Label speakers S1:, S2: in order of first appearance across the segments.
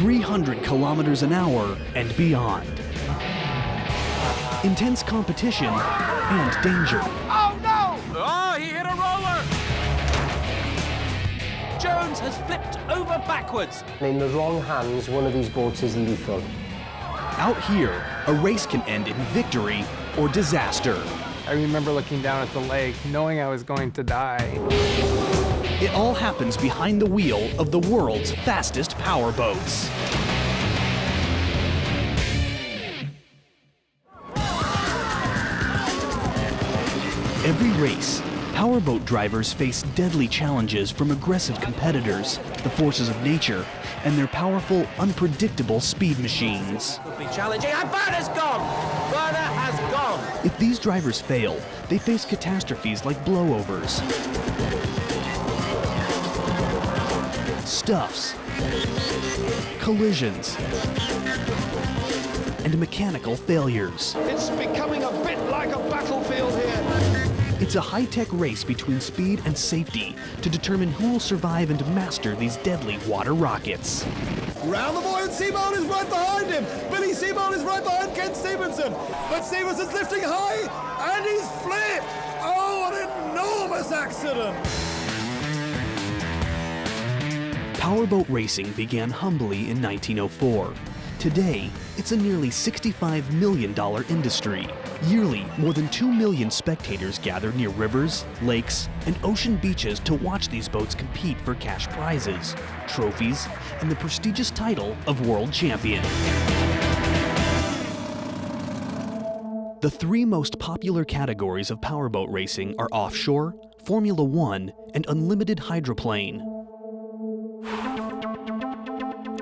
S1: 300 kilometers an hour and beyond. Intense competition and danger.
S2: Oh no! Oh, he hit a roller! Jones has flipped over backwards.
S3: In the wrong hands, one of these boats is lethal.
S1: Out here, a race can end in victory or disaster.
S4: I remember looking down at the lake, knowing I was going to die.
S1: It all happens behind the wheel of the world's fastest powerboats. Every race, powerboat drivers face deadly challenges from aggressive competitors, the forces of nature, and their powerful, unpredictable speed machines.
S2: Could be challenging, and Berner's gone! Berner has gone!
S1: If these drivers fail, they face catastrophes like blowovers, stuffs, collisions, and mechanical failures.
S5: It's becoming a bit like a battlefield here.
S1: It's a high-tech race between speed and safety to determine who will survive and master these deadly water rockets.
S5: Round the buoyant Seaboat is right behind him. Billy Seaboat is right behind Ken Stevenson. But Stevenson's lifting high, and he's flipped. Oh, an enormous accident.
S1: Powerboat racing began humbly in 1904. Today, it's a nearly $65 million industry. Yearly, more than 2 million spectators gather near rivers, lakes, and ocean beaches to watch these boats compete for cash prizes, trophies, and the prestigious title of world champion. The three most popular categories of powerboat racing are offshore, Formula One, and unlimited hydroplane.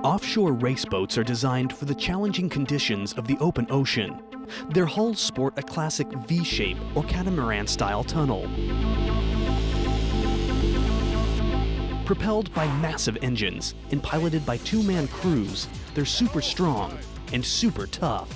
S1: Offshore race boats are designed for the challenging conditions of the open ocean. Their hulls sport a classic V-shape or catamaran-style tunnel. Propelled by massive engines and piloted by two-man crews, they're super strong and super tough.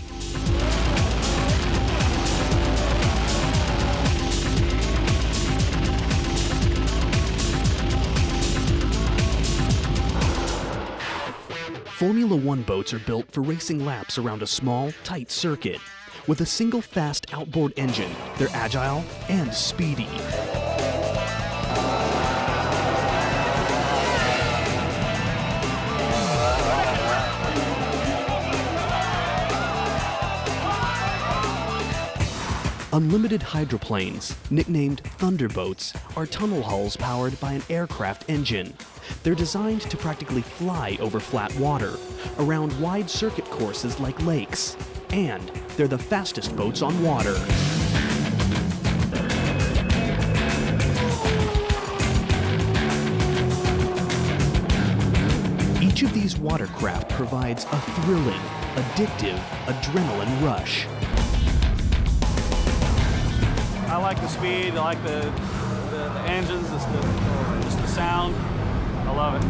S1: Formula One boats are built for racing laps around a small, tight circuit. With a single fast outboard engine, they're agile and speedy. Unlimited hydroplanes, nicknamed thunderboats, are tunnel hulls powered by an aircraft engine. They're designed to practically fly over flat water, around wide circuit courses like lakes, and they're the fastest boats on water. Each of these watercraft provides a thrilling, addictive adrenaline rush.
S6: I like the speed, I like the engines, just the sound. I love it.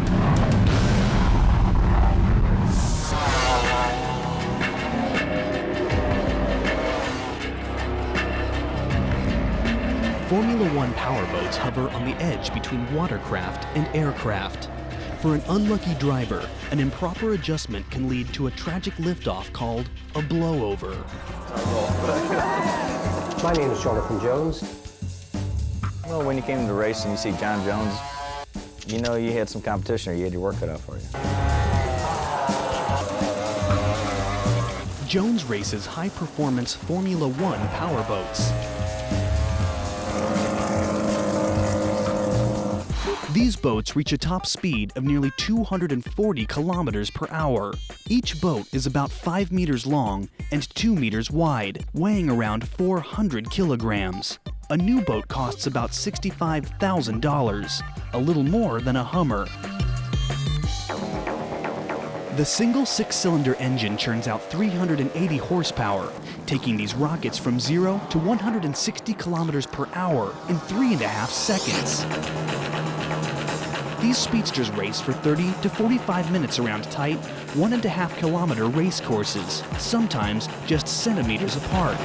S1: Formula One powerboats hover on the edge between watercraft and aircraft. For an unlucky driver, an improper adjustment can lead to a tragic liftoff called a blowover.
S3: My name is Jonathan Jones.
S7: Well, when you came into racing, you see John Jones, you know you had some competition or you had your work cut out for you.
S1: Jones races high-performance Formula One powerboats. These boats reach a top speed of nearly 240 kilometers per hour. Each boat is about 5 meters long and 2 meters wide, weighing around 400 kilograms. A new boat costs about $65,000, a little more than a Hummer. The single 6-cylinder engine churns out 380 horsepower, taking these rockets from 0 to 160 kilometers per hour in 3.5 seconds. These speedsters race for 30 to 45 minutes around tight, 1.5 kilometer race courses, sometimes just centimeters apart.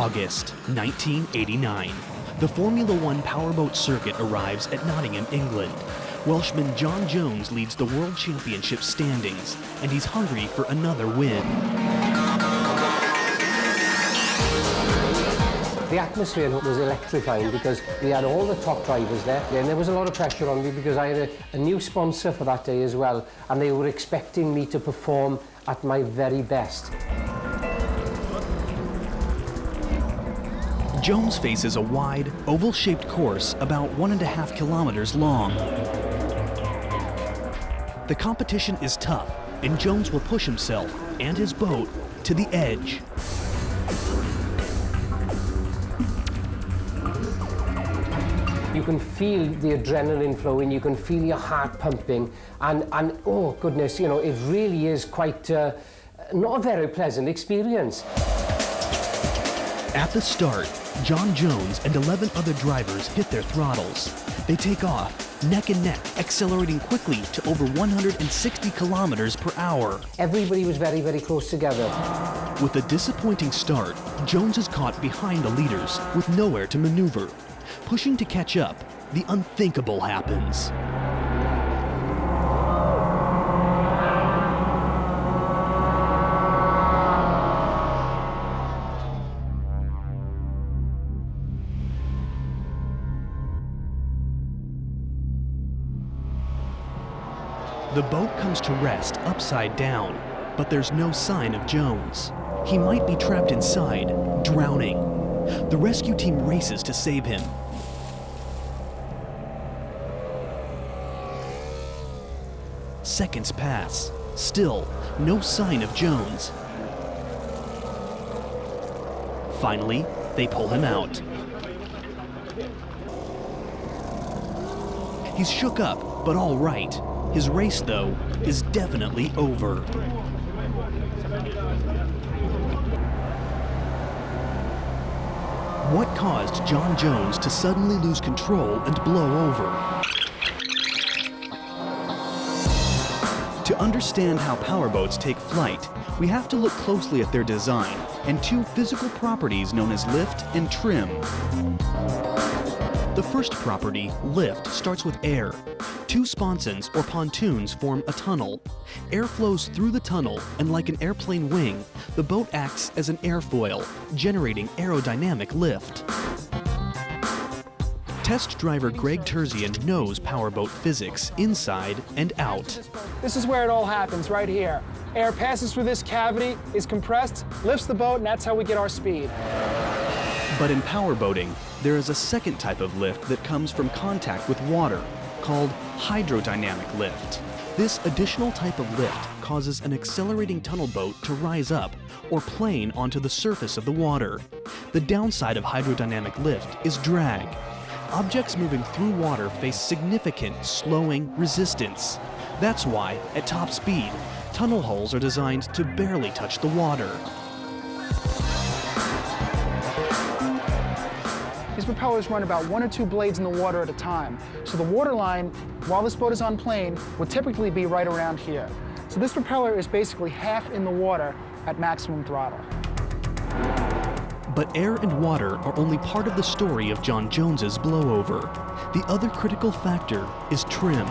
S1: August 1989. The Formula One Powerboat circuit arrives at Nottingham, England. Welshman John Jones leads the World Championship standings, and he's hungry for another win.
S3: The atmosphere was electrifying because we had all the top drivers there, and there was a lot of pressure on me because I had a new sponsor for that day as well, and they were expecting me to perform at my very best.
S1: Jones faces a wide, oval-shaped course about 1.5 kilometers long. The competition is tough, and Jones will push himself and his boat to the edge.
S3: You can feel the adrenaline flowing, you can feel your heart pumping, and oh goodness, you know, it really is quite not a very pleasant experience.
S1: At the start, John Jones and 11 other drivers hit their throttles. They take off, neck and neck, accelerating quickly to over 160 kilometers per hour.
S3: Everybody was very, very close together.
S1: With a disappointing start, Jones is caught behind the leaders with nowhere to maneuver. Pushing to catch up, the unthinkable happens. The boat comes to rest upside down, but there's no sign of Jones. He might be trapped inside, drowning. The rescue team races to save him. Seconds pass. Still, no sign of Jones. Finally, they pull him out. He's shook up, but all right. His race, though, is definitely over. What caused John Jones to suddenly lose control and blow over? To understand how powerboats take flight, we have to look closely at their design and two physical properties known as lift and trim. The first property, lift, starts with air. Two sponsons or pontoons form a tunnel. Air flows through the tunnel, and like an airplane wing, the boat acts as an airfoil, generating aerodynamic lift. Test driver Greg Terzian knows powerboat physics inside and out.
S8: This is where it all happens, right here. Air passes through this cavity, is compressed, lifts the boat, and that's how we get our speed.
S1: But in powerboating, there is a second type of lift that comes from contact with water, called hydrodynamic lift. This additional type of lift causes an accelerating tunnel boat to rise up or plane onto the surface of the water. The downside of hydrodynamic lift is drag. Objects moving through water face significant slowing resistance. That's why, at top speed, tunnel hulls are designed to barely touch the water.
S8: These propellers run about 1 or 2 blades in the water at a time. So the water line, while this boat is on plane, would typically be right around here. So this propeller is basically half in the water at maximum throttle.
S1: But air and water are only part of the story of John Jones's blowover. The other critical factor is trim.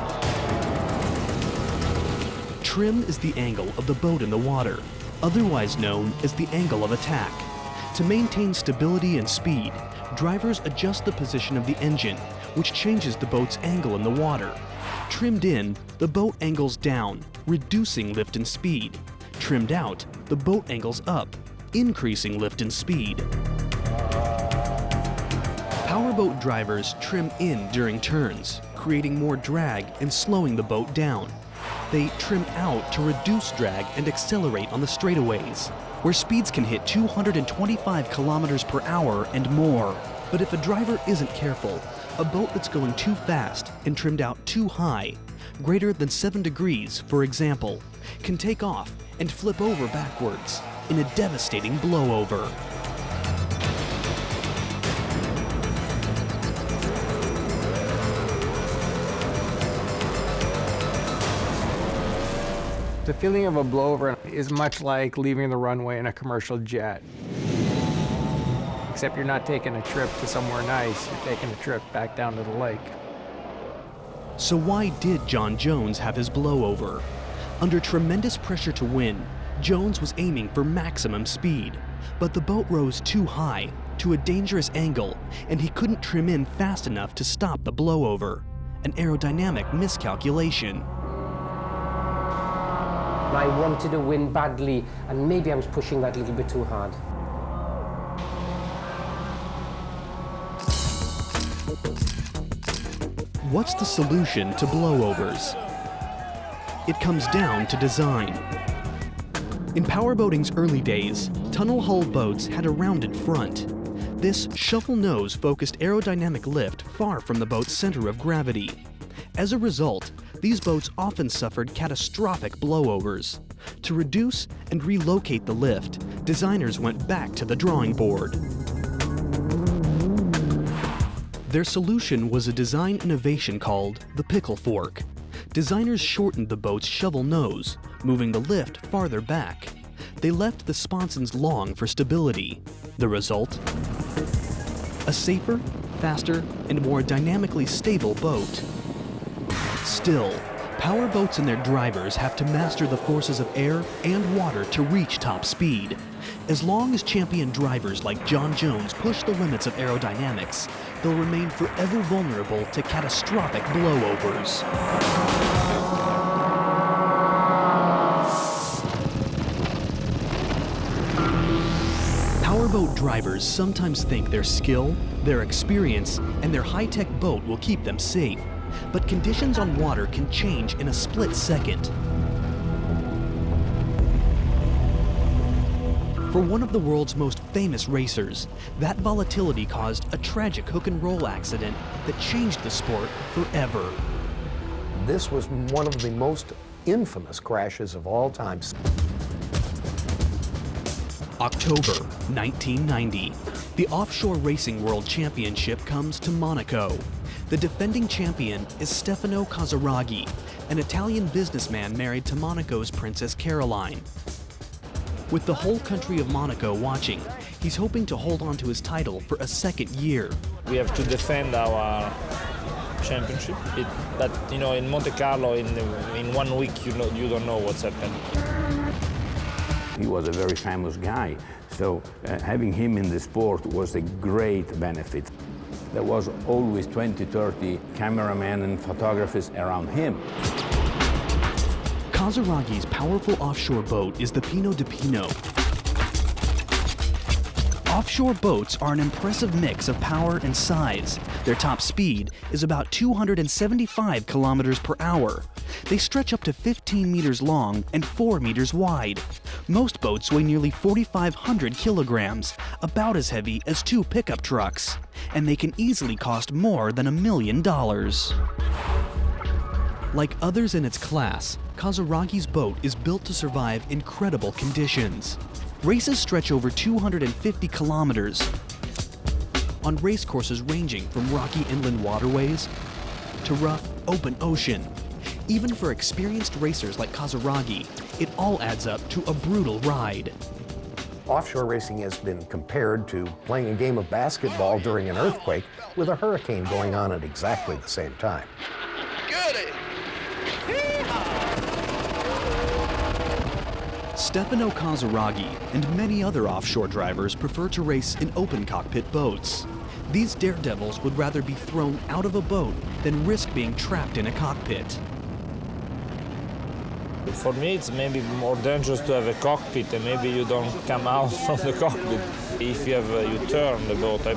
S1: Trim is the angle of the boat in the water, otherwise known as the angle of attack. To maintain stability and speed, drivers adjust the position of the engine, which changes the boat's angle in the water. Trimmed in, the boat angles down, reducing lift and speed. Trimmed out, the boat angles up, increasing lift and speed. Powerboat drivers trim in during turns, creating more drag and slowing the boat down. They trim out to reduce drag and accelerate on the straightaways, where speeds can hit 225 kilometers per hour and more. But if a driver isn't careful, a boat that's going too fast and trimmed out too high, greater than 7 degrees, for example, can take off and flip over backwards in a devastating blowover.
S4: The feeling of a blowover is much like leaving the runway in a commercial jet. except you're not taking a trip to somewhere nice, you're taking a trip back down to the lake.
S1: So why did John Jones have his blowover? Under tremendous pressure to win, Jones was aiming for maximum speed, but the boat rose too high, to a dangerous angle, and he couldn't trim in fast enough to stop the blowover. An aerodynamic miscalculation.
S3: I wanted to win badly, and maybe I was pushing that a little bit too hard.
S1: What's the solution to blowovers? It comes down to design. In powerboating's early days, tunnel hull boats had a rounded front. This shovel nose focused aerodynamic lift far from the boat's center of gravity. As a result, these boats often suffered catastrophic blowovers. To reduce and relocate the lift, designers went back to the drawing board. Their solution was a design innovation called the pickle fork. Designers shortened the boat's shovel nose, moving the lift farther back. They left the sponsons long for stability. The result? A safer, faster, and more dynamically stable boat. Still, powerboats and their drivers have to master the forces of air and water to reach top speed. As long as champion drivers like John Jones push the limits of aerodynamics, they'll remain forever vulnerable to catastrophic blowovers. Powerboat drivers sometimes think their skill, their experience, and their high-tech boat will keep them safe. But conditions on water can change in a split second. For one of the world's most famous racers, that volatility caused a tragic hook and roll accident that changed the sport forever.
S9: This was one of the most infamous crashes of all time.
S1: October 1990. The Offshore Racing World Championship comes to Monaco. The defending champion is Stefano Casaraghi, an Italian businessman married to Monaco's Princess Caroline. With the whole country of Monaco watching, he's hoping to hold on to his title for a second year.
S10: We have to defend our championship, but you know, in Monte Carlo, in 1 week, you don't know what's happened.
S11: He was a very famous guy, so having him in the sport was a great benefit. There was always 20, 30 cameramen and photographers around him.
S1: Casaraghi's powerful offshore boat is the Pinot de Pinot. Offshore boats are an impressive mix of power and size. Their top speed is about 275 kilometers per hour. They stretch up to 15 meters long and 4 meters wide. Most boats weigh nearly 4,500 kilograms, about as heavy as 2 pickup trucks. And they can easily cost more than $1 million. Like others in its class, Casaraghi's boat is built to survive incredible conditions. Races stretch over 250 kilometers on race courses ranging from rocky inland waterways to rough, open ocean. Even for experienced racers like Casaraghi, it all adds up to a brutal ride.
S9: Offshore racing has been compared to playing a game of basketball during an earthquake with a hurricane going on at exactly the same time.
S1: Stefano Casaraghi and many other offshore drivers prefer to race in open cockpit boats. These daredevils would rather be thrown out of a boat than risk being trapped in a cockpit.
S10: For me, it's maybe more dangerous to have a cockpit and maybe you don't come out from the cockpit. If you turn the boat, I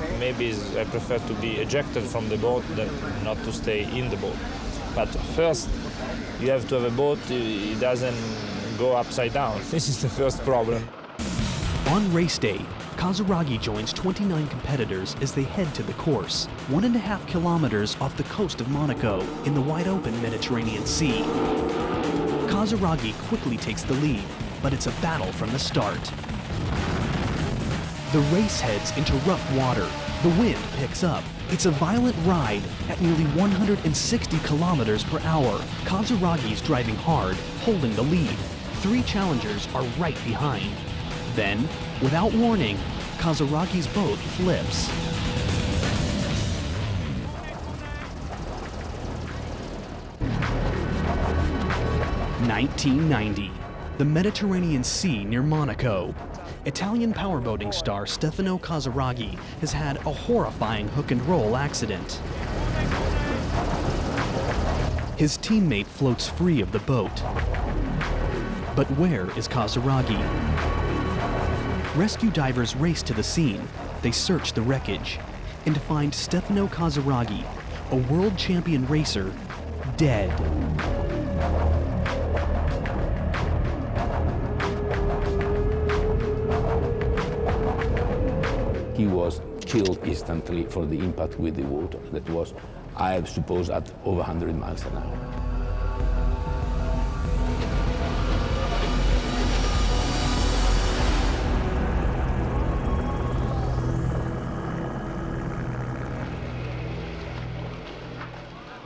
S10: prefer to be ejected from the boat than not to stay in the boat. But first, you have to have a boat, it doesn't go upside down. This is the first problem.
S1: On race day, Casaraghi joins 29 competitors as they head to the course, 1.5 kilometers off the coast of Monaco in the wide-open Mediterranean Sea. Casaraghi quickly takes the lead, but it's a battle from the start. The race heads into rough water. The wind picks up. It's a violent ride at nearly 160 kilometers per hour. Casaraghi's driving hard, holding the lead. 3 challengers are right behind. Then, without warning, Casaragi's boat flips. (1990), the Mediterranean Sea near Monaco. Italian powerboating star Stefano Casaragi has had a horrifying hook-and-roll accident. His teammate floats free of the boat. But where is Casaragi? Rescue divers race to the scene. They search the wreckage and find Stefano Casaragi, a world champion racer, dead.
S11: He was killed instantly for the impact with the water. That was, I suppose, at over 100 miles an hour.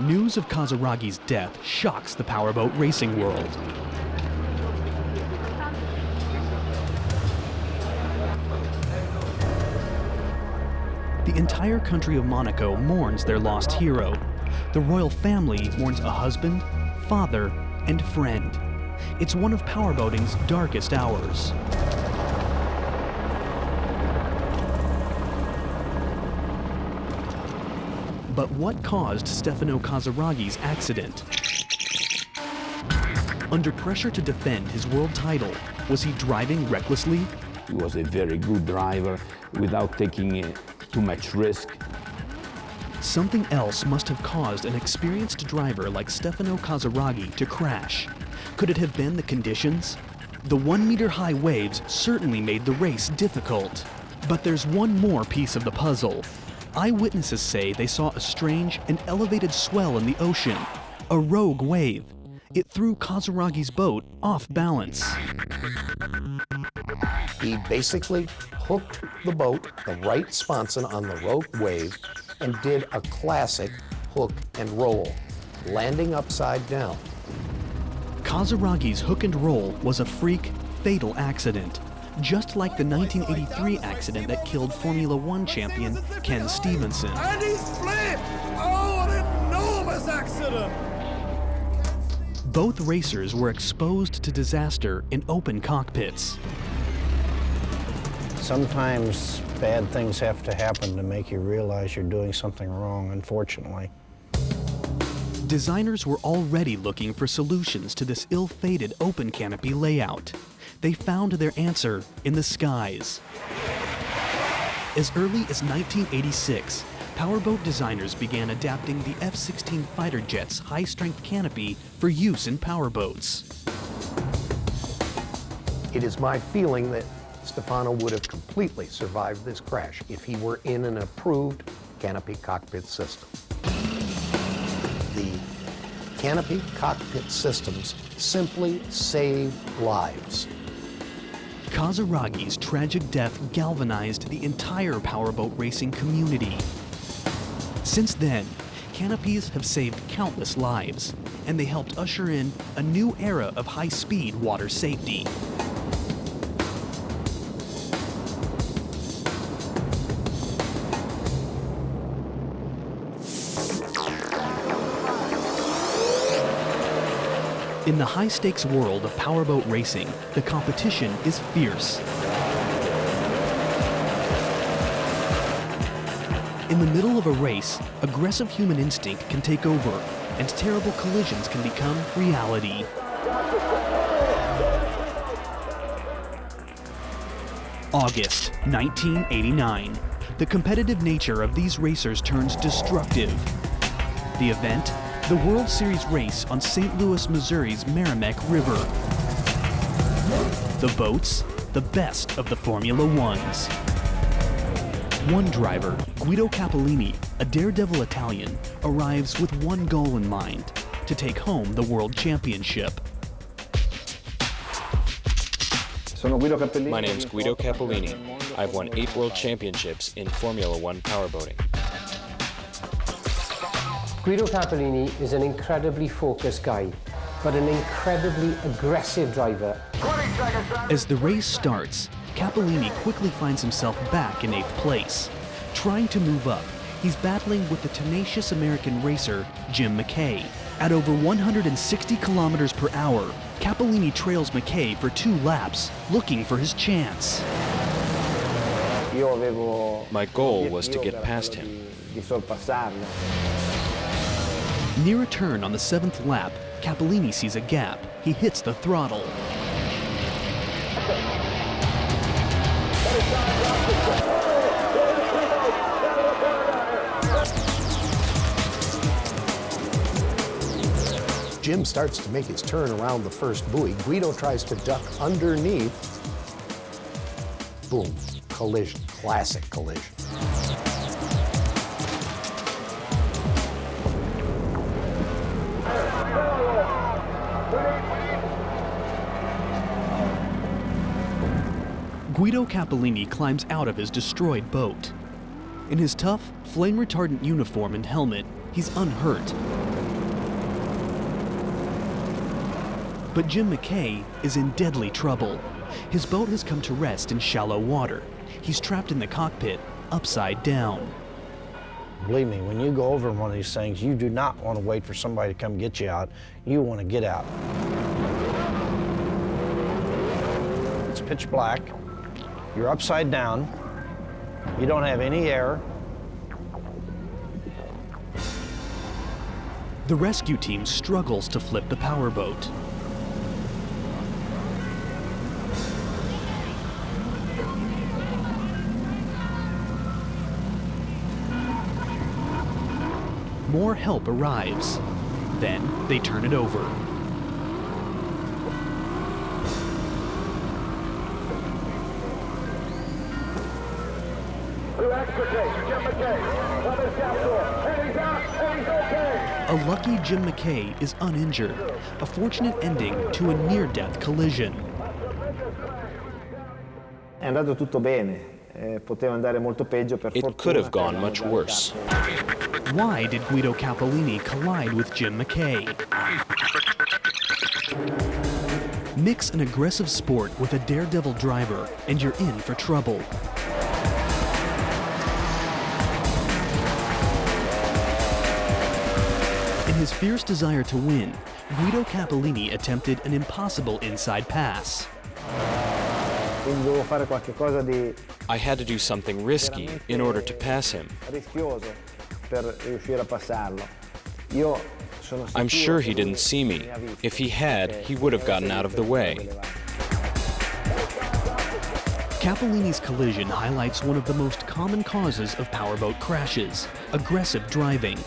S1: News of Casaragi's death shocks the powerboat racing world. The entire country of Monaco mourns their lost hero. The royal family mourns a husband, father, and friend. It's one of powerboating's darkest hours. But what caused Stefano Casaragi's accident? Under pressure to defend his world title, was he driving recklessly?
S11: He was a very good driver without taking too much risk.
S1: Something else must have caused an experienced driver like Stefano Casaragi to crash. Could it have been the conditions? The 1-meter-high waves certainly made the race difficult. But there's one more piece of the puzzle. Eyewitnesses say they saw a strange and elevated swell in the ocean, a rogue wave. It threw Casaragi's boat off balance.
S9: He basically hooked the boat, the right sponson on the rogue wave, and did a classic hook and roll, landing upside down.
S1: Casaragi's hook and roll was a freak, fatal accident, just like the 1983 accident that killed Formula One champion Ken Stevenson.
S5: And he's flipped! Oh, an enormous accident!
S1: Both racers were exposed to disaster in open cockpits.
S12: Sometimes bad things have to happen to make you realize you're doing something wrong, unfortunately.
S1: Designers were already looking for solutions to this ill-fated open canopy layout. They found their answer in the skies. As early as 1986, powerboat designers began adapting the F-16 fighter jet's high-strength canopy for use in powerboats.
S9: It is my feeling that Stefano would have completely survived this crash if he were in an approved canopy cockpit system. The canopy cockpit systems simply save lives.
S1: Casaragi's tragic death galvanized the entire powerboat racing community. Since then, canopies have saved countless lives, and they helped usher in a new era of high-speed water safety. In the high-stakes world of powerboat racing, the competition is fierce. In the middle of a race, aggressive human instinct can take over, and terrible collisions can become reality. August 1989. The competitive nature of these racers turns destructive. The event? The World Series race on St. Louis, Missouri's Merrimack River. The boats, the best of the Formula Ones. One driver, Guido Cappellini, a daredevil Italian, arrives with one goal in mind: to take home the World Championship.
S13: My name's Guido Cappellini. I've won 8 World Championships in Formula One powerboating.
S3: Guido Cappellini is an incredibly focused guy, but an incredibly aggressive driver.
S1: As the race starts, Cappellini quickly finds himself back in 8th place. Trying to move up, he's battling with the tenacious American racer, Jim McKay. At over 160 kilometers per hour, Cappellini trails McKay for 2 laps, looking for his chance.
S13: My goal was to get past him.
S1: Near a turn on the 7th lap, Cappellini sees a gap. He hits the throttle.
S9: Jim starts to make his turn around the first buoy. Guido tries to duck underneath. Boom, collision, classic collision.
S1: Guido Cappellini climbs out of his destroyed boat. In his tough, flame-retardant uniform and helmet, he's unhurt. But Jim McKay is in deadly trouble. His boat has come to rest in shallow water. He's trapped in the cockpit, upside down.
S12: Believe me, when you go over one of these things, you do not want to wait for somebody to come get you out. You want to get out. It's pitch black. You're upside down. You don't have any air.
S1: The rescue team struggles to flip the powerboat. More help arrives. Then they turn it over. A lucky Jim McKay is uninjured, a fortunate ending to a near-death collision.
S13: It could have gone much worse.
S1: Why did Guido Cappellini collide with Jim McKay? Mix an aggressive sport with a daredevil driver, and you're in for trouble. In his fierce desire to win, Guido Cappellini attempted an impossible inside pass.
S13: I had to do something risky in order to pass him. I'm sure he didn't see me. If he had, he would have gotten out of the way.
S1: Cappellini's collision highlights one of the most common causes of powerboat crashes: aggressive driving.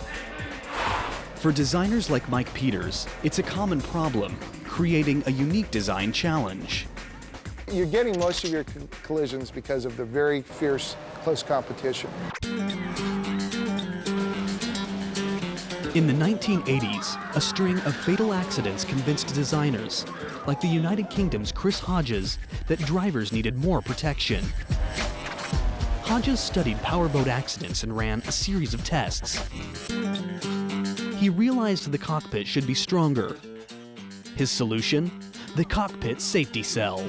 S1: For designers like Mike Peters, it's a common problem, creating a unique design challenge.
S8: You're getting most of your collisions because of the very fierce, close competition.
S1: In the 1980s, a string of fatal accidents convinced designers, like the United Kingdom's Chris Hodges, that drivers needed more protection. Hodges studied powerboat accidents and ran a series of tests. He realized the cockpit should be stronger. His solution? The cockpit safety cell.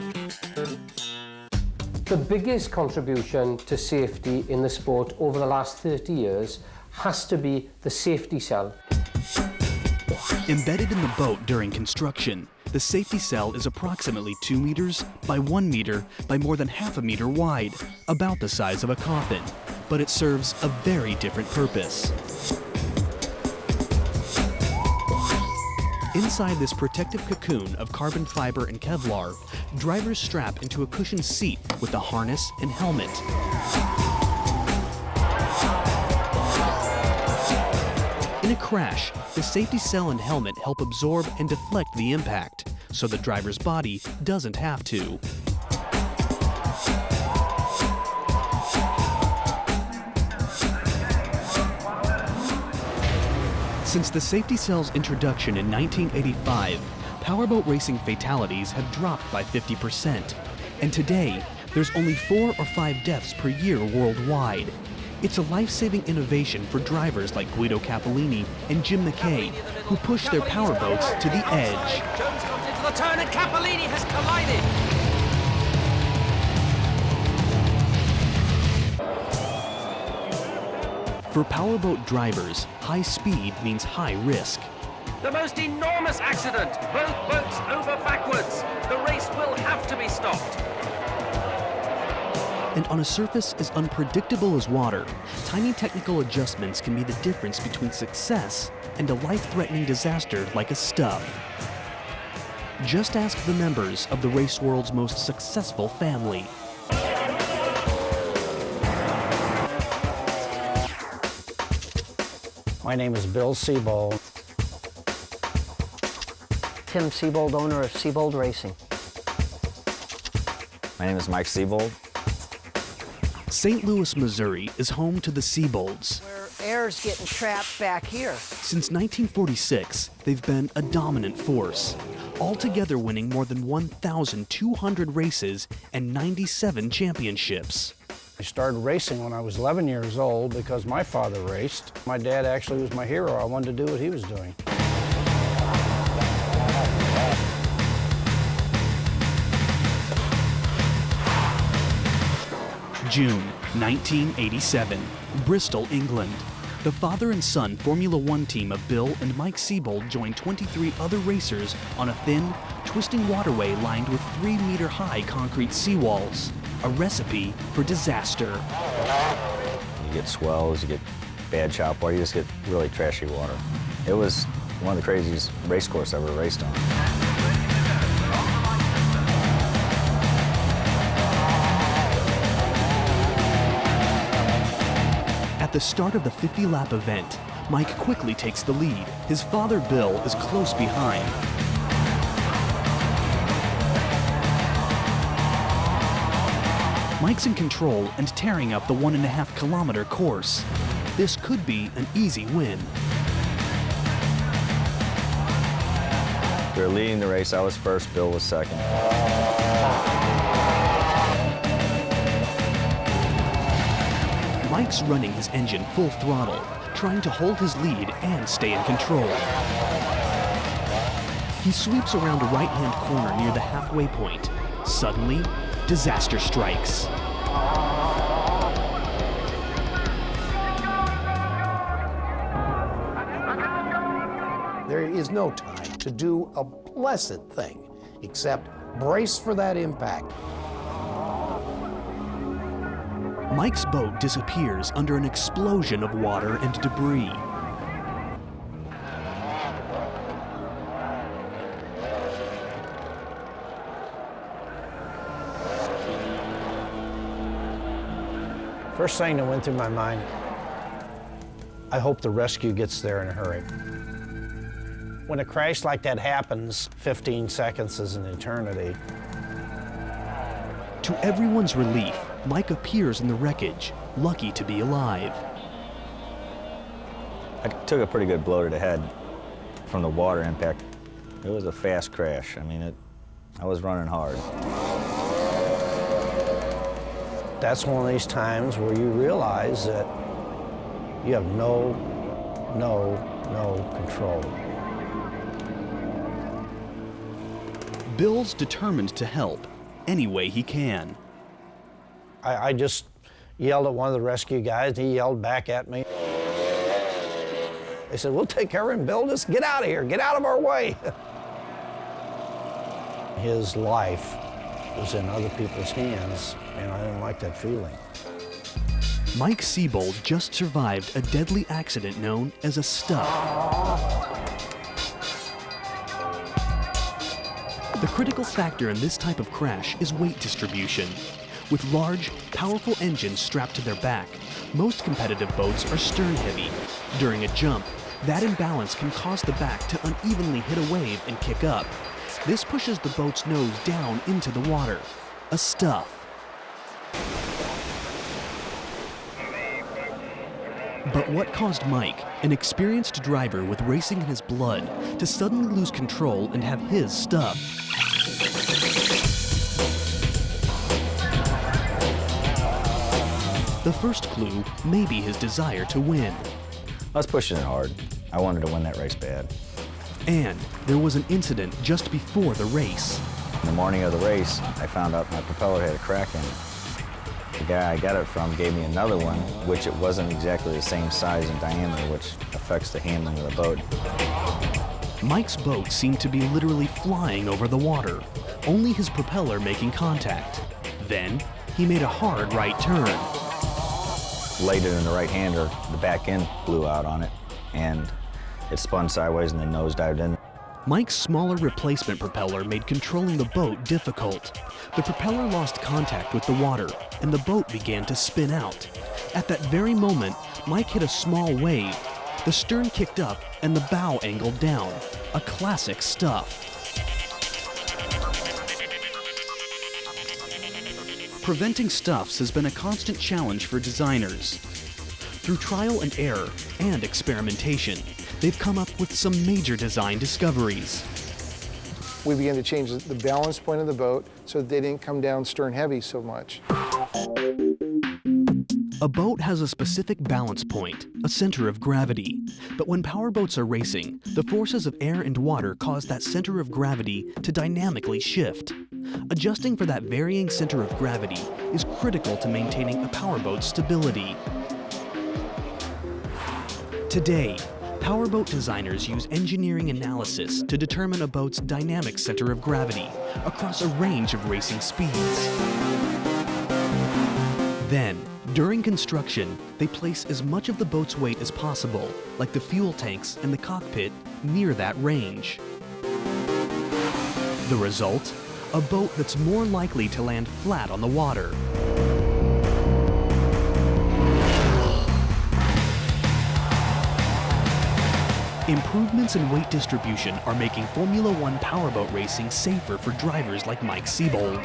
S3: The biggest contribution to safety in the sport over the last 30 years has to be the safety cell.
S1: Embedded in the boat during construction, the safety cell is approximately 2 meters by 1 meter by more than half a meter wide, about the size of a coffin, but it serves a very different purpose. Inside this protective cocoon of carbon fiber and Kevlar, drivers strap into a cushioned seat with a harness and helmet. In a crash, the safety cell and helmet help absorb and deflect the impact, so the driver's body doesn't have to. Since the safety cell's introduction in 1985, powerboat racing fatalities have dropped by 50%, and today, there's only 4 or 5 deaths per year worldwide. It's a life-saving innovation for drivers like Guido Cappellini and Jim McKay, who push their powerboats to the edge.
S2: Jones got into the turn and Cappellini has collided.
S1: For powerboat drivers, high speed means high risk.
S2: The most enormous accident! Both boats over backwards! The race will have to be stopped!
S1: And on a surface as unpredictable as water, tiny technical adjustments can be the difference between success and a life-threatening disaster like a stub. Just ask the members of the race world's most successful family.
S12: My name is Bill Seabold.
S14: Tim Seabold, owner of Seabold Racing.
S7: My name is Mike Seabold.
S1: St. Louis, Missouri is home to the Seabolds.
S14: Where air's getting trapped back here.
S1: Since 1946, they've been a dominant force, altogether winning more than 1,200 races and 97 championships.
S12: I started racing when I was 11 years old because my father raced. My dad actually was my hero. I wanted to do what he was doing.
S1: June 1987, Bristol, England. The father and son Formula One team of Bill and Mike Seabold joined 23 other racers on a thin, twisting waterway lined with 3-meter-high concrete seawalls, a recipe for disaster.
S7: You get swells, you get bad chop water, you just get really trashy water. It was one of the craziest race courses I've ever raced on.
S1: At the start of the 50-lap event, Mike quickly takes the lead. His father, Bill, is close behind. Mike's in control and tearing up the 1.5-kilometer course. This could be an easy win.
S7: We were leading the race. I was first, Bill was second.
S1: Mike's running his engine full throttle, trying to hold his lead and stay in control. He sweeps around a right-hand corner near the halfway point. Suddenly, disaster strikes.
S9: There is no time to do a blessed thing except brace for that impact.
S1: Mike's boat disappears under an explosion of water and debris.
S12: First thing that went through my mind, I hope the rescue gets there in a hurry. When a crash like that happens, 15 seconds is an eternity.
S1: To everyone's relief, Mike appears in the wreckage, lucky to be alive.
S7: I took a pretty good blow to the head from the water impact. It was a fast crash. I mean, I was running hard.
S12: That's one of these times where you realize that you have no control.
S1: Bill's determined to help any way he can.
S12: I just yelled at one of the rescue guys, and he yelled back at me. They said, "We'll take care of him, Bill. Just get out of here. Get out of our way." His life was in other people's hands, and I didn't like that feeling.
S1: Mike Seabold just survived a deadly accident known as a stuff. The critical factor in this type of crash is weight distribution. With large, powerful engines strapped to their back, most competitive boats are stern-heavy. During a jump, that imbalance can cause the back to unevenly hit a wave and kick up. This pushes the boat's nose down into the water. A stuff. But what caused Mike, an experienced driver with racing in his blood, to suddenly lose control and have his stuff? The first clue may be his desire to win.
S7: I was pushing it hard. I wanted to win that race bad.
S1: And there was an incident just before the race.
S7: In the morning of the race, I found out my propeller had a crack in it. The guy I got it from gave me another one, which it wasn't exactly the same size and diameter, which affects the handling of the boat.
S1: Mike's boat seemed to be literally flying over the water, only his propeller making contact. Then, he made a hard right turn.
S7: Laid it in the right-hander, the back end blew out on it, and it spun sideways and then nosedived in.
S1: Mike's smaller replacement propeller made controlling the boat difficult. The propeller lost contact with the water, and the boat began to spin out. At that very moment, Mike hit a small wave. The stern kicked up, and the bow angled down. A classic stuff. Preventing stuffs has been a constant challenge for designers. Through trial and error and experimentation, they've come up with some major design discoveries.
S8: We began to change the balance point of the boat so that they didn't come down stern heavy so much.
S1: A boat has a specific balance point, a center of gravity. But when powerboats are racing, the forces of air and water cause that center of gravity to dynamically shift. Adjusting for that varying center of gravity is critical to maintaining a powerboat's stability. Today, powerboat designers use engineering analysis to determine a boat's dynamic center of gravity across a range of racing speeds. Then, during construction, they place as much of the boat's weight as possible, like the fuel tanks and the cockpit, near that range. The result? A boat that's more likely to land flat on the water. Improvements in weight distribution are making Formula One powerboat racing safer for drivers like Mike Seabold.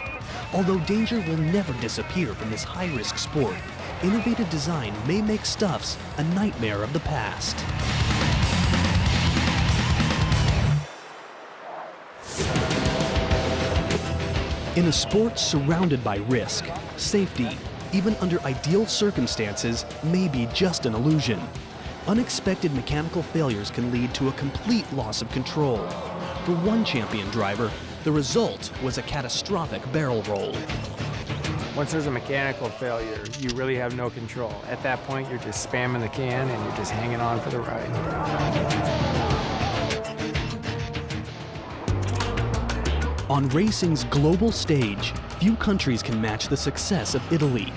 S1: Although danger will never disappear from this high-risk sport, innovative design may make stuffs a nightmare of the past. In a sport surrounded by risk, safety, even under ideal circumstances, may be just an illusion. Unexpected mechanical failures can lead to a complete loss of control. For one champion driver, the result was a catastrophic barrel roll.
S4: Once there's a mechanical failure, you really have no control. At that point, you're just spamming the can and you're just hanging on for the ride.
S1: On racing's global stage, few countries can match the success of Italy.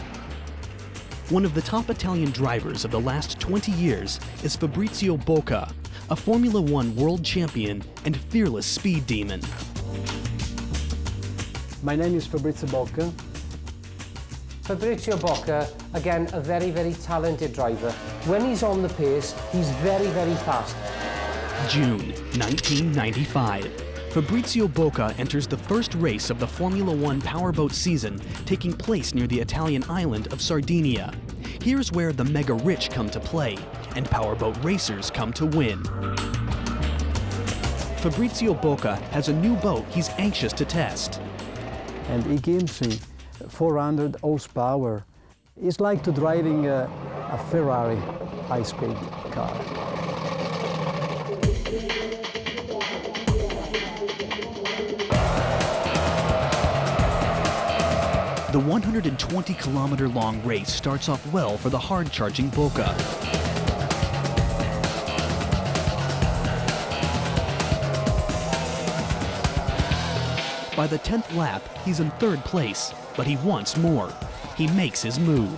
S1: One of the top Italian drivers of the last 20 years is Fabrizio Bocca, a Formula One world champion and fearless speed demon.
S15: My name is Fabrizio Bocca.
S3: Fabrizio Bocca, again, a very, very talented driver. When he's on the pace, he's very, very fast.
S1: June 1995. Fabrizio Bocca enters the first race of the Formula One powerboat season, taking place near the Italian island of Sardinia. Here's where the mega-rich come to play, and powerboat racers come to win. Fabrizio Bocca has a new boat he's anxious to test.
S15: And he gives me 400 horsepower. It's like to driving a Ferrari high-speed car.
S1: The 120-kilometer-long race starts off well for the hard-charging Bocca. By the 10th lap, he's in third place, but he wants more. He makes his move.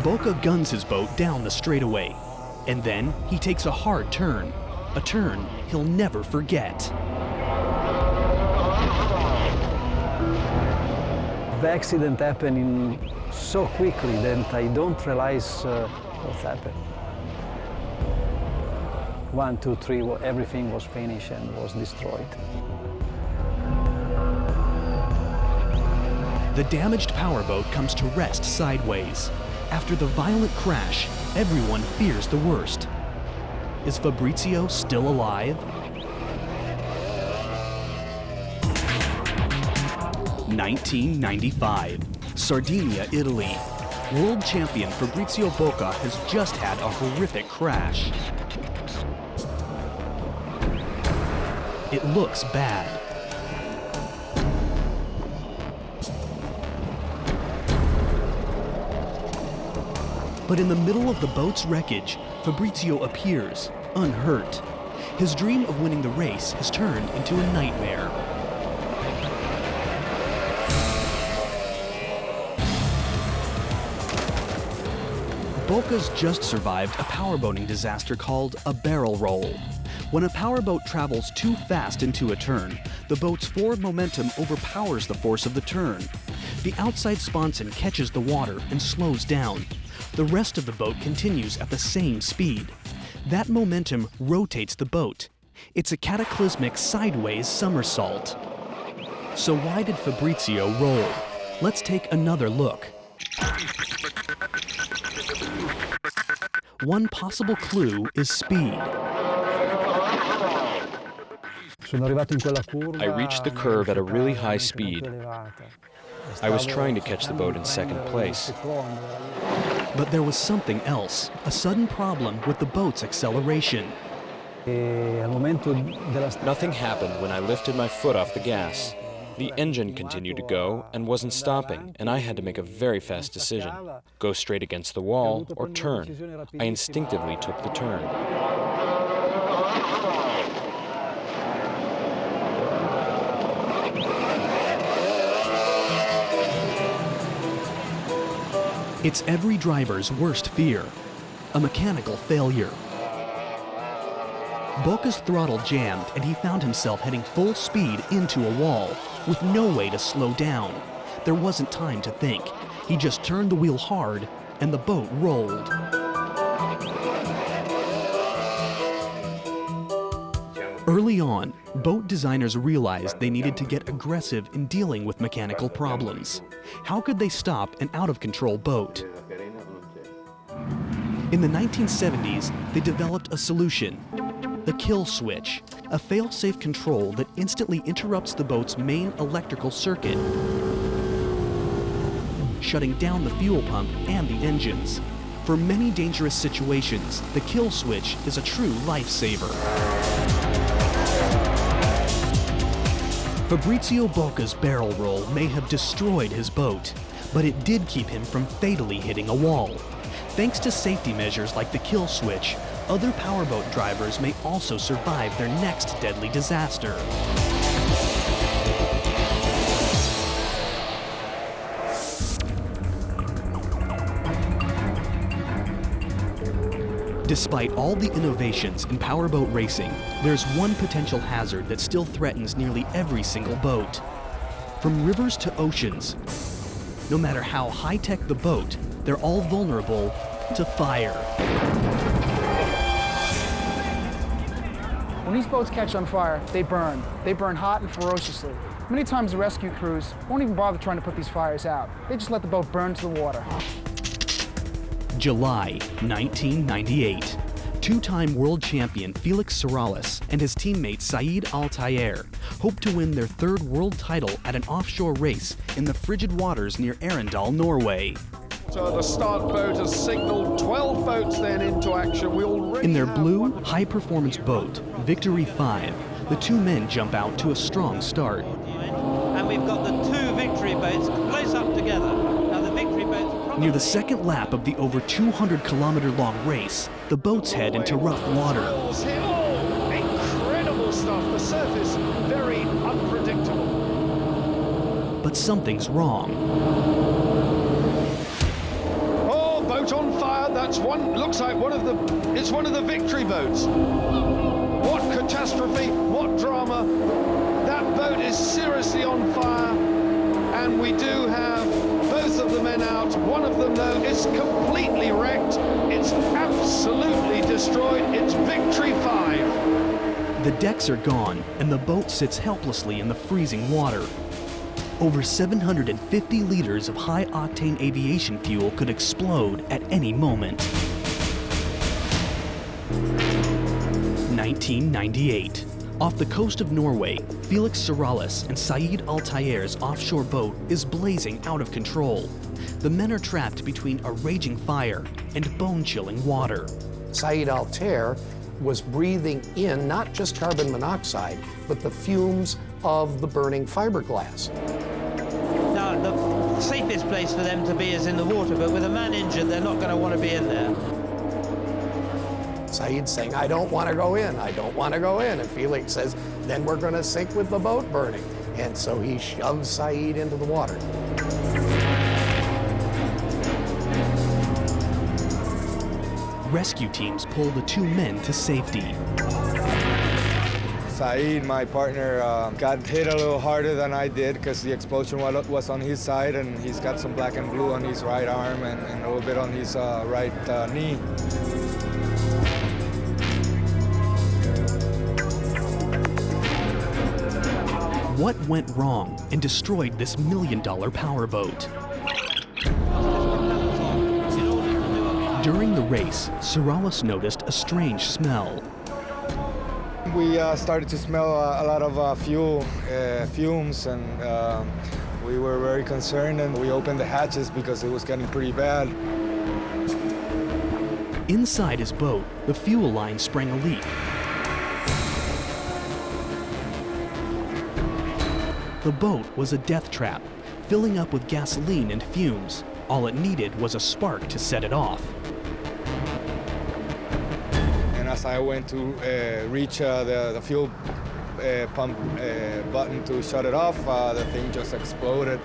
S1: Bocca guns his boat down the straightaway, and then he takes a hard turn, a turn he'll never forget.
S15: The accident happened so quickly that I don't realize what's happened. 1, 2, 3, everything was finished and was destroyed.
S1: The damaged powerboat comes to rest sideways. After the violent crash, everyone fears the worst. Is Fabrizio still alive? 1995, Sardinia, Italy. World champion Fabrizio Bocca has just had a horrific crash. It looks bad. But in the middle of the boat's wreckage, Fabrizio appears, unhurt. His dream of winning the race has turned into a nightmare. Boca's just survived a powerboating disaster called a barrel roll. When a powerboat travels too fast into a turn, the boat's forward momentum overpowers the force of the turn. The outside sponson catches the water and slows down. The rest of the boat continues at the same speed. That momentum rotates the boat. It's a cataclysmic sideways somersault. So why did Fabrizio roll? Let's take another look. One possible clue is speed.
S13: I reached the curve at a really high speed. I was trying to catch the boat in second place.
S1: But there was something else, a sudden problem with the boat's acceleration.
S13: Nothing happened when I lifted my foot off the gas. The engine continued to go and wasn't stopping, and I had to make a very fast decision. Go straight against the wall or turn. I instinctively took the turn.
S1: It's every driver's worst fear, a mechanical failure. Boca's throttle jammed and he found himself heading full speed into a wall with no way to slow down. There wasn't time to think. He just turned the wheel hard and the boat rolled. Early on, boat designers realized they needed to get aggressive in dealing with mechanical problems. How could they stop an out-of-control boat? In the 1970s, they developed a solution, the kill switch, a fail-safe control that instantly interrupts the boat's main electrical circuit, shutting down the fuel pump and the engines. For many dangerous situations, the kill switch is a true lifesaver. Fabrizio Boca's barrel roll may have destroyed his boat, but it did keep him from fatally hitting a wall. Thanks to safety measures like the kill switch, other powerboat drivers may also survive their next deadly disaster. Despite all the innovations in powerboat racing, there's one potential hazard that still threatens nearly every single boat. From rivers to oceans, no matter how high-tech the boat, they're all vulnerable to fire.
S8: When these boats catch on fire, they burn. They burn hot and ferociously. Many times the rescue crews won't even bother trying to put these fires out. They just let the boat burn to the water.
S1: July 1998. Two-time world champion Felix Serralles and his teammate Saeed Al-Tayer hope to win their third world title at an offshore race in the frigid waters near Arendal, Norway.
S16: So the start boat has signaled 12 boats then into action.
S1: In their blue, high-performance boat, Victory 5, the two men jump out to a strong start.
S17: And we've got the two Victory boats close up together. Now the Victory boats...
S1: Near the second lap of the over 200-kilometer-long race, the boats head into rough water.
S16: Oh, incredible stuff. The surface very unpredictable.
S1: But something's wrong.
S16: Oh, boat on fire. That's one. Looks like it's one of the Victory boats. What catastrophe! What drama! That boat is seriously on fire, and we do have both of the men out. One of them, though, is completely wrecked. It's absolutely destroyed. It's Victory 5.
S1: The decks are gone, and the boat sits helplessly in the freezing water. Over 750 liters of high-octane aviation fuel could explode at any moment. 1998. Off the coast of Norway, Felix Serralles and Saeed Al-Tayer's offshore boat is blazing out of control. The men are trapped between a raging fire and bone-chilling water.
S9: Saeed Al-Tayer was breathing in not just carbon monoxide, but the fumes of the burning fiberglass.
S17: Now, the safest place for them to be is in the water, but with a man injured, they're not going to want to be in there.
S9: Saeed's saying, I don't want to go in, I don't want to go in. And Felix says, then we're going to sink with the boat burning. And so he shoves Saeed into the water.
S1: Rescue teams pull the two men to safety.
S18: Saeed, my partner, got hit a little harder than I did because the explosion was on his side, and he's got some black and blue on his right arm and a little bit on his right knee.
S1: What went wrong and destroyed this $1 million powerboat? During the race, Suralis noticed a strange smell.
S18: We started to smell a lot of fumes, and we were very concerned, and we opened the hatches because it was getting pretty bad.
S1: Inside his boat, the fuel line sprang a leak. The boat was a death trap, filling up with gasoline and fumes. All it needed was a spark to set it off.
S18: And as I went to reach the fuel pump button to shut it off, the thing just exploded.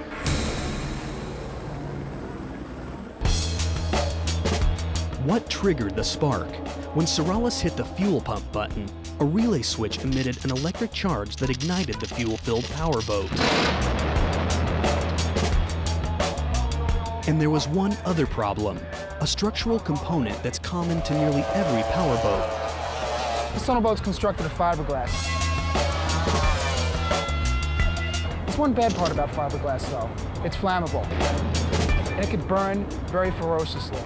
S1: What triggered the spark? When Suralis hit the fuel pump button, a relay switch emitted an electric charge that ignited the fuel-filled powerboat. And there was one other problem, a structural component that's common to nearly every powerboat.
S8: The sonar boat's constructed of fiberglass. There's one bad part about fiberglass, though. It's flammable, and it could burn very ferociously.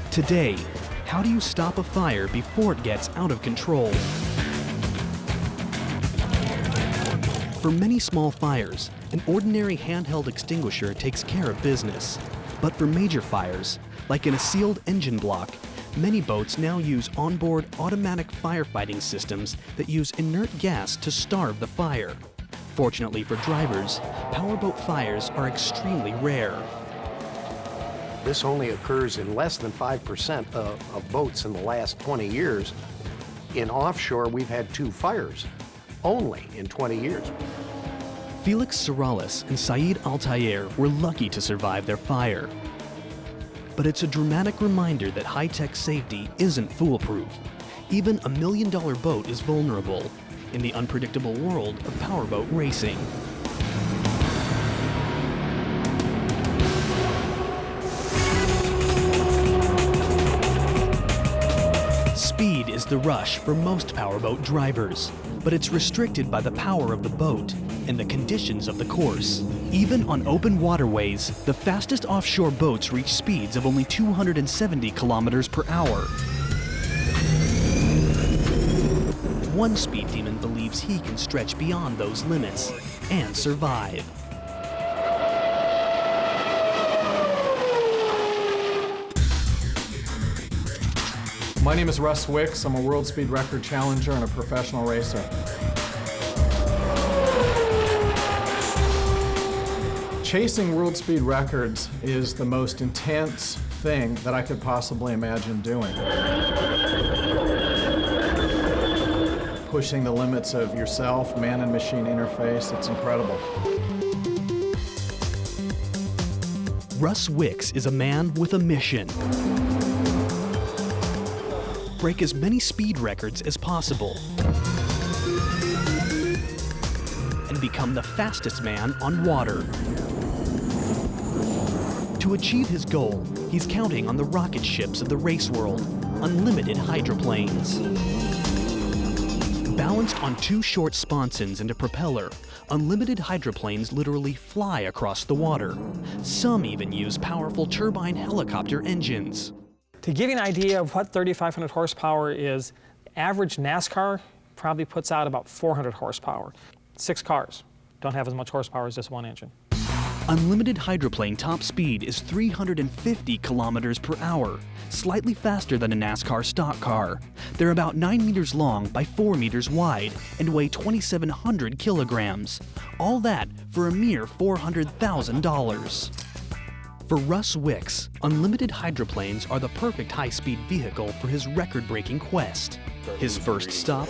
S1: Today, how do you stop a fire before it gets out of control? For many small fires, an ordinary handheld extinguisher takes care of business. But for major fires, like in a sealed engine block, many boats now use onboard automatic firefighting systems that use inert gas to starve the fire. Fortunately for drivers, powerboat fires are extremely rare.
S9: This only occurs in less than 5% of boats in the last 20 years. In offshore, we've had 2 fires, only in 20 years.
S1: Felix Suralis and Saeed Al-Tayer were lucky to survive their fire. But it's a dramatic reminder that high-tech safety isn't foolproof. Even a $1 million boat is vulnerable in the unpredictable world of powerboat racing. Speed is the rush for most powerboat drivers, but it's restricted by the power of the boat and the conditions of the course. Even on open waterways, the fastest offshore boats reach speeds of only 270 kilometers per hour. One speed demon believes he can stretch beyond those limits and survive.
S19: My name is Russ Wicks. I'm a world speed record challenger and a professional racer. Chasing world speed records is the most intense thing that I could possibly imagine doing. Pushing the limits of yourself, man and machine interface, it's incredible.
S1: Russ Wicks is a man with a mission. Break as many speed records as possible and become the fastest man on water. To achieve his goal, he's counting on the rocket ships of the race world, unlimited hydroplanes. Balanced on 2 short sponsons and a propeller, unlimited hydroplanes literally fly across the water. Some even use powerful turbine helicopter engines.
S20: To give you an idea of what 3,500 horsepower is, average NASCAR probably puts out about 400 horsepower. 6 cars don't have as much horsepower as this one engine.
S1: Unlimited hydroplane top speed is 350 kilometers per hour, slightly faster than a NASCAR stock car. They're about 9 meters long by 4 meters wide and weigh 2,700 kilograms. All that for a mere $400,000. For Russ Wicks, unlimited hydroplanes are the perfect high-speed vehicle for his record-breaking quest. His first stop,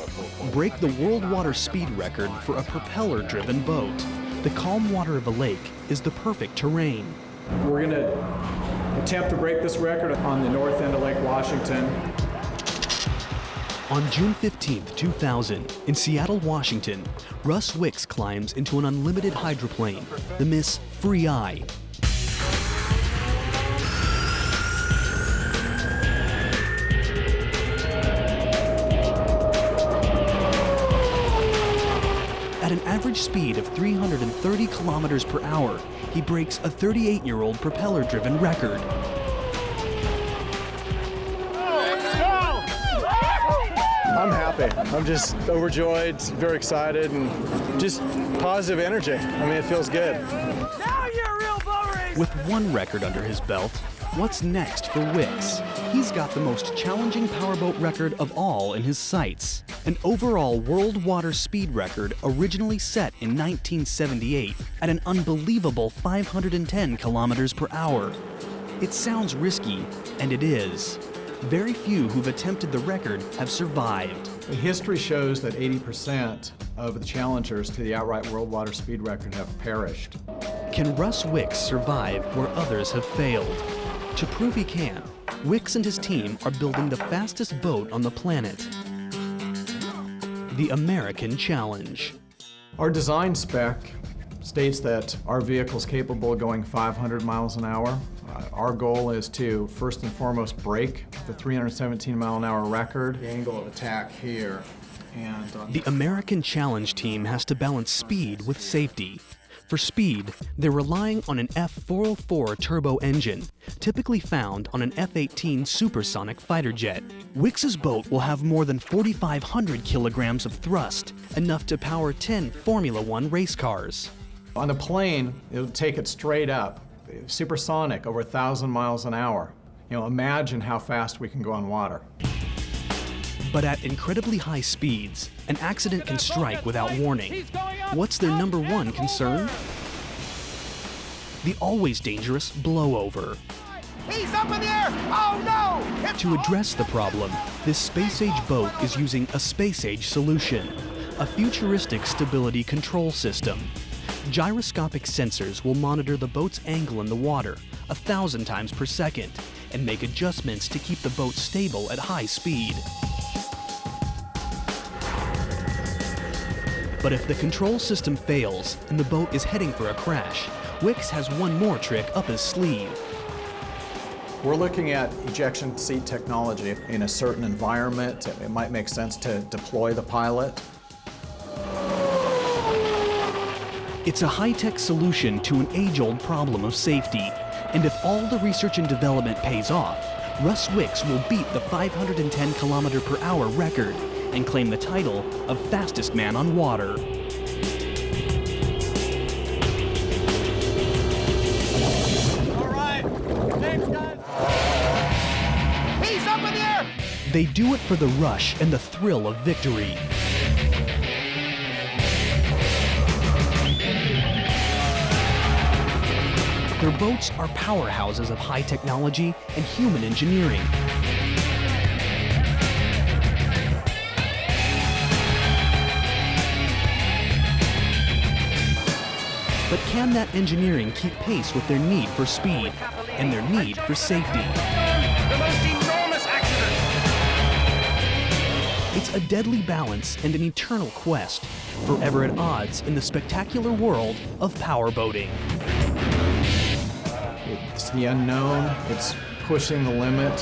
S1: break the world water speed record for a propeller-driven boat. The calm water of a lake is the perfect terrain.
S19: We're going to attempt to break this record on the north end of Lake Washington.
S1: On June 15, 2000, in Seattle, Washington, Russ Wicks climbs into an unlimited hydroplane, the Miss Free Eye. At an average speed of 330 kilometers per hour, he breaks a 38-year-old propeller-driven record.
S19: I'm happy. I'm just overjoyed, very excited, and just positive energy. I mean, it feels good.
S2: Now you're a real boat racer!
S1: With one record under his belt, what's next for Wicks? He's got the most challenging powerboat record of all in his sights. An overall world water speed record originally set in 1978 at an unbelievable 510 kilometers per hour. It sounds risky, and it is. Very few who've attempted the record have survived.
S19: History shows that 80% of the challengers to the outright world water speed record have perished.
S1: Can Russ Wicks survive where others have failed? To prove he can, Wicks and his team are building the fastest boat on the planet, the American Challenge.
S19: Our design spec states that our vehicle is capable of going 500 miles an hour. Our goal is to, first and foremost, break the 317-mile-an-hour record. The angle of attack here. And
S1: the American Challenge team has to balance speed with safety. For speed, they're relying on an F404 turbo engine, typically found on an F-18 supersonic fighter jet. Wicks's boat will have more than 4,500 kilograms of thrust, enough to power 10 Formula One race cars.
S19: On a plane, it'll take it straight up, supersonic, over 1,000 miles an hour. You know, imagine how fast we can go on water.
S1: But at incredibly high speeds, an accident can strike without warning. What's their number one concern? The always dangerous blowover.
S2: He's up in the air! Oh no!
S1: To address the problem, this space-age boat is using a space-age solution, a futuristic stability control system. Gyroscopic sensors will monitor the boat's angle in the water 1,000 times per second and make adjustments to keep the boat stable at high speed. But if the control system fails and the boat is heading for a crash, Wicks has one more trick up his sleeve.
S19: We're looking at ejection seat technology. In a certain environment, it might make sense to deploy the pilot.
S1: It's a high-tech solution to an age-old problem of safety. And if all the research and development pays off, Russ Wicks will beat the 510 kilometer per hour record and claim the title of fastest man on water.
S2: All right, thanks guys. He's up in the air!
S1: They do it for the rush and the thrill of victory. Their boats are powerhouses of high technology and human engineering. But can that engineering keep pace with their need for speed and their need for safety?
S2: The most enormous accident!
S1: It's a deadly balance and an eternal quest, forever at odds in the spectacular world of powerboating.
S19: It's the unknown, it's pushing the limit.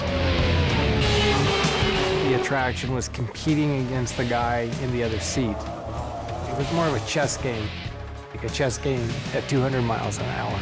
S4: The attraction was competing against the guy in the other seat. It was more of a chess game, like a chess game at 200 miles an hour.